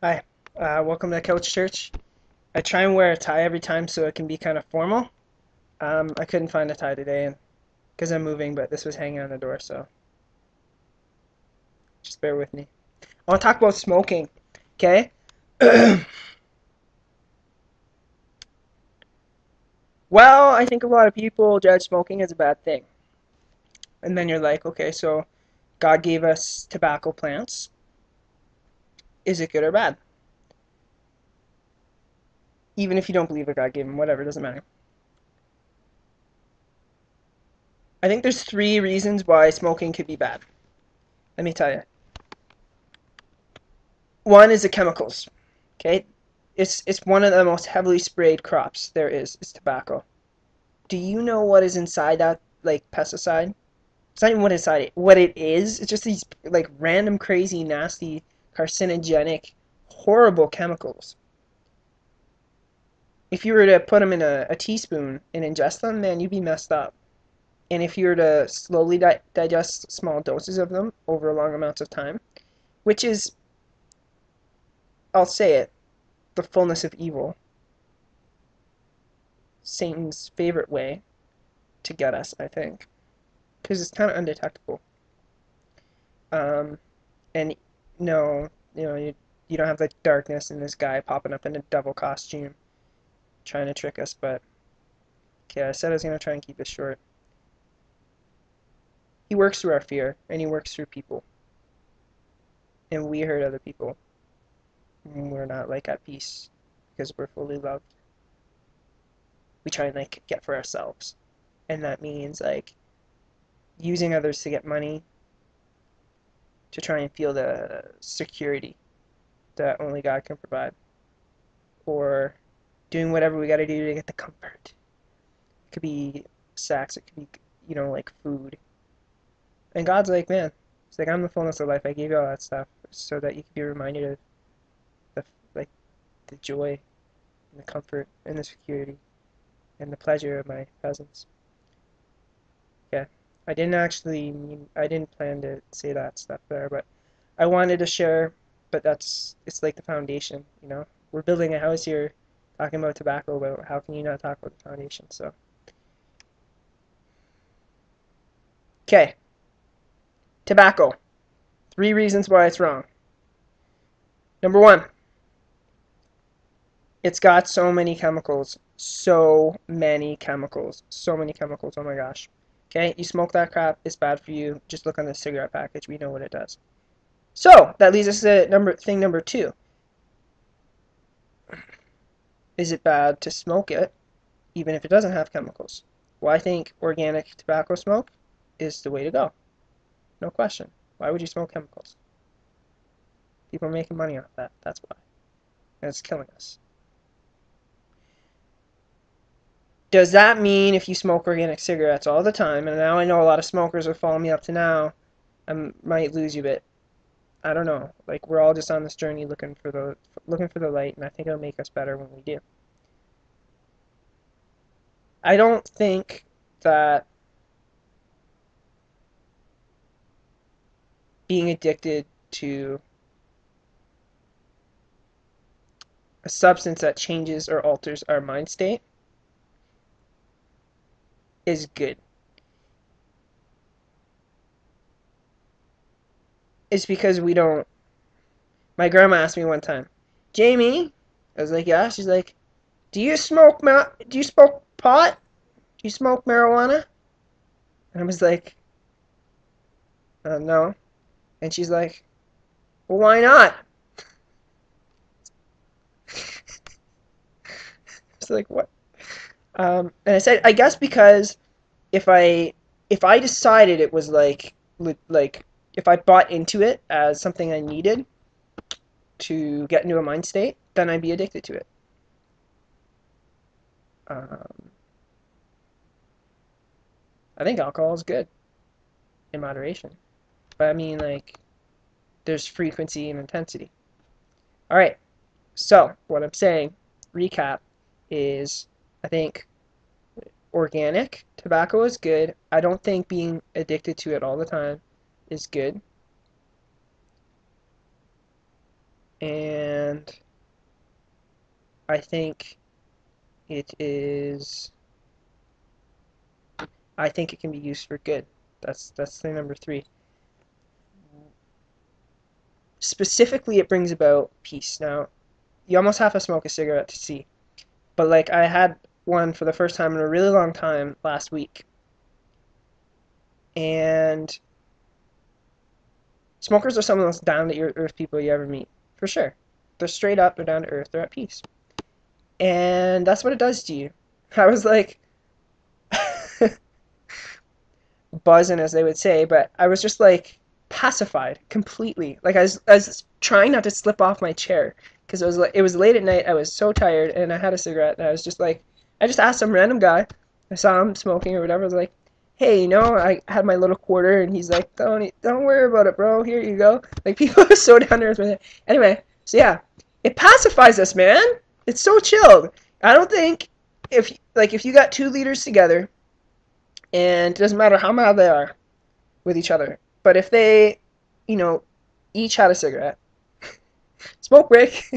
Hi, welcome to CouchChurch. I try and wear a tie every time so it can be kind of formal. I couldn't find a tie today and because I'm moving, but this was hanging on the door, so just bear with me. I want to talk about smoking, okay? Well, I think a lot of people judge smoking as a bad thing. And then you're like, okay, so God gave us tobacco plants. Is it good or bad? Even if you don't believe that God gave them, whatever, it doesn't matter. I think there's three reasons why smoking could be bad. Let me tell you. One is the chemicals. Okay, it's one of the most heavily sprayed crops there is tobacco. Do you know what is inside that like pesticide? It's not even what inside it. What it is? It's just these like random, crazy, nasty, carcinogenic, horrible chemicals. If you were to put them in a teaspoon and ingest them, man, you'd be messed up. And if you were to slowly digest small doses of them over long amounts of time, which is, I'll say it, the fullness of evil, Satan's favorite way to get us, I think, because it's kind of undetectable. Um, and no, you don't have the darkness and this guy popping up in a devil costume trying to trick us. But okay, I said I was gonna try and keep it short. He works through our fear, and he works through people, and we hurt other people when we're not like at peace because we're fully loved. We try and like get for ourselves, and that means like using others to get money to try and feel the security that only God can provide, or doing whatever we got to do to get the comfort. It could be sex, it could be, like food. And God's like, man, it's like, I'm the fullness of life. I gave you all that stuff so that you could be reminded of the, like, the joy and the comfort and the security and the pleasure of my presence. Yeah. I didn't plan to say that stuff there, but I wanted to share, but it's like the foundation. We're building a house here talking about tobacco, but how can you not talk about the foundation? So, okay, tobacco. Three reasons why it's wrong. Number one, it's got so many chemicals. So many chemicals. So many chemicals. Oh my gosh. Okay, you smoke that crap, it's bad for you. Just look on the cigarette package. We know what it does. So, that leads us to number two. Is it bad to smoke it, even if it doesn't have chemicals? Well, I think organic tobacco smoke is the way to go. No question. Why would you smoke chemicals? People are making money off that. That's why. And it's killing us. Does that mean if you smoke organic cigarettes all the time, and now I know a lot of smokers are following me up to now, I might lose you a bit. I don't know. Like we're all just on this journey looking for the light, and I think it'll make us better when we do. I don't think that being addicted to a substance that changes or alters our mind state is good. It's because we don't. My grandma asked me one time, Jamie, I was like, yeah. She's like, Do you smoke pot? Do you smoke marijuana? And I was like, no. And she's like, well, why not? It's like, what? And I said, I guess because if I if I decided it was like if I bought into it as something I needed to get into a mind state, then I'd be addicted to it. Um, I think alcohol is good in moderation, but I mean like there's frequency and intensity. All right. So what I'm saying, recap, is I think organic tobacco is good. I don't think being addicted to it all the time is good. and I think it is. I think it can be used for good. That's thing number three. Specifically, it brings about peace. Now, you almost have to smoke a cigarette to see, but like I had one for the first time in a really long time last week, and smokers are some of the most down to earth people you ever meet, for sure. They're straight up, they're down to earth, they're at peace, and that's what it does to you. I was like buzzing, as they would say, but I was just like pacified completely. Like I was trying not to slip off my chair because it was late at night. I was so tired, and I had a cigarette, and I was just like, I just asked some random guy. I saw him smoking or whatever. I was like, hey, I had my little quarter, and he's like, don't worry about it, bro. Here you go. Like people are so down to earth with it. Anyway, so yeah, it pacifies us, man. It's so chilled. I don't think if you got two leaders together, and it doesn't matter how mad they are with each other, but if they, you know, each had a cigarette, smoke break.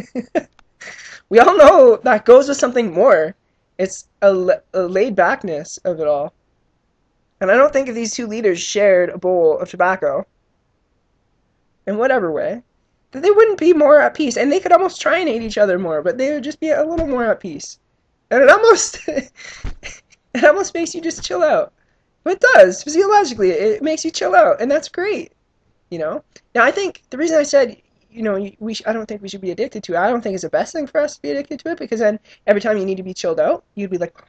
We all know that goes with something more. It's a laid backness of it all. And I don't think if these two leaders shared a bowl of tobacco, in whatever way, that they wouldn't be more at peace. And they could almost try and hate each other more, but they would just be a little more at peace. And it almost it almost makes you just chill out. It does. Physiologically, it makes you chill out, and that's great. Now, I think the reason I said, I don't think we should be addicted to it. I don't think it's the best thing for us to be addicted to it, because then every time you need to be chilled out, you'd be like,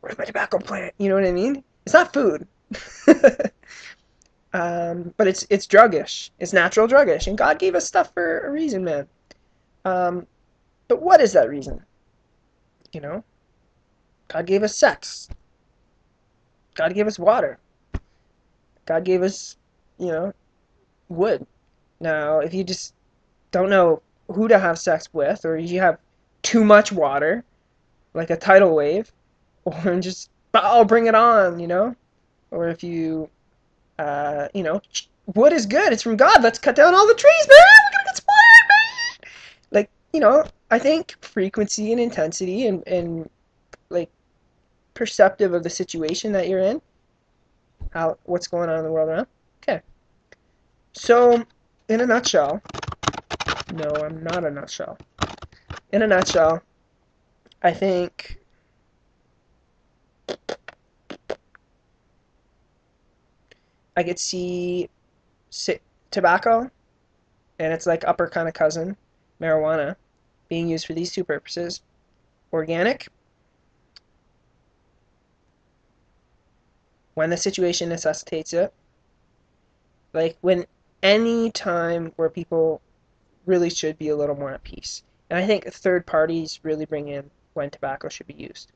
where's my tobacco plant? You know what I mean? It's not food. But it's druggish. It's natural druggish, and God gave us stuff for a reason, man. But what is that reason? You know, God gave us sex. God gave us water. God gave us, wood. Now, if you just don't know who to have sex with, or you have too much water, like a tidal wave, or just, oh, bring it on, or if you, wood is good. It's from God. Let's cut down all the trees, man. We're gonna get spoiled, man. Like, I think frequency and intensity and like perceptive of the situation that you're in, what's going on in the world around. Okay. So, in a nutshell, no, I'm not a nutshell. In a nutshell, I think I could see tobacco, and it's like upper kind of cousin, marijuana, being used for these two purposes. Organic, when the situation necessitates it. Like when any time where people really should be a little more at peace. And I think third parties really bring in when tobacco should be used.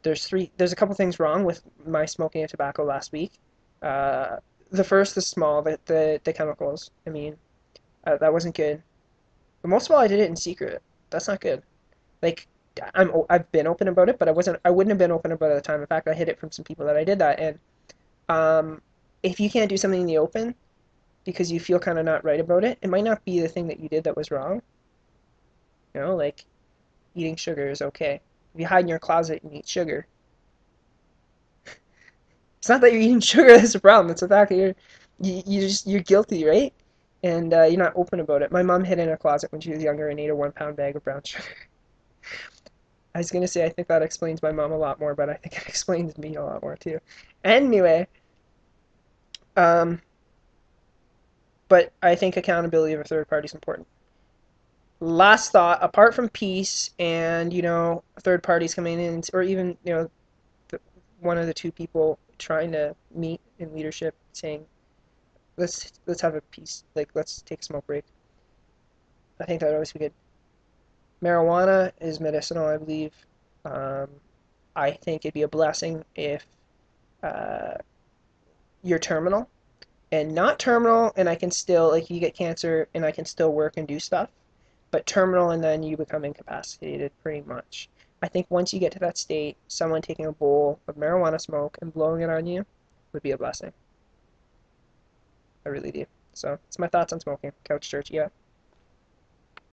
There's a couple things wrong with my smoking of tobacco last week. The first is small, the chemicals. I mean, that wasn't good. But most of all, I did it in secret. That's not good. Like, I've been open about it, but I wouldn't have been open about it at the time. In fact, I hid it from some people that I did that. And if you can't do something in the open because you feel kind of not right about it, it might not be the thing that you did that was wrong. Like eating sugar is okay. If you hide in your closet and eat sugar, it's not that you're eating sugar that's a problem. It's the fact that you're guilty, right? And you're not open about it. My mom hid in a closet when she was younger and ate a 1 pound bag of brown sugar. I was gonna say I think that explains my mom a lot more, but I think it explains me a lot more too. Anyway, but I think accountability of a third party is important. Last thought, apart from peace and, third parties coming in, or even, one of the two people trying to meet in leadership saying, let's have a peace, like let's take a smoke break. I think that would always be good. Marijuana is medicinal, I believe. I think it'd be a blessing if you're terminal, and not terminal, and I can still, like, you get cancer and I can still work and do stuff, but terminal and then you become incapacitated pretty much. I think once you get to that state, someone taking a bowl of marijuana smoke and blowing it on you would be a blessing. I really do. So, it's my thoughts on smoking. CouchChurch, yeah.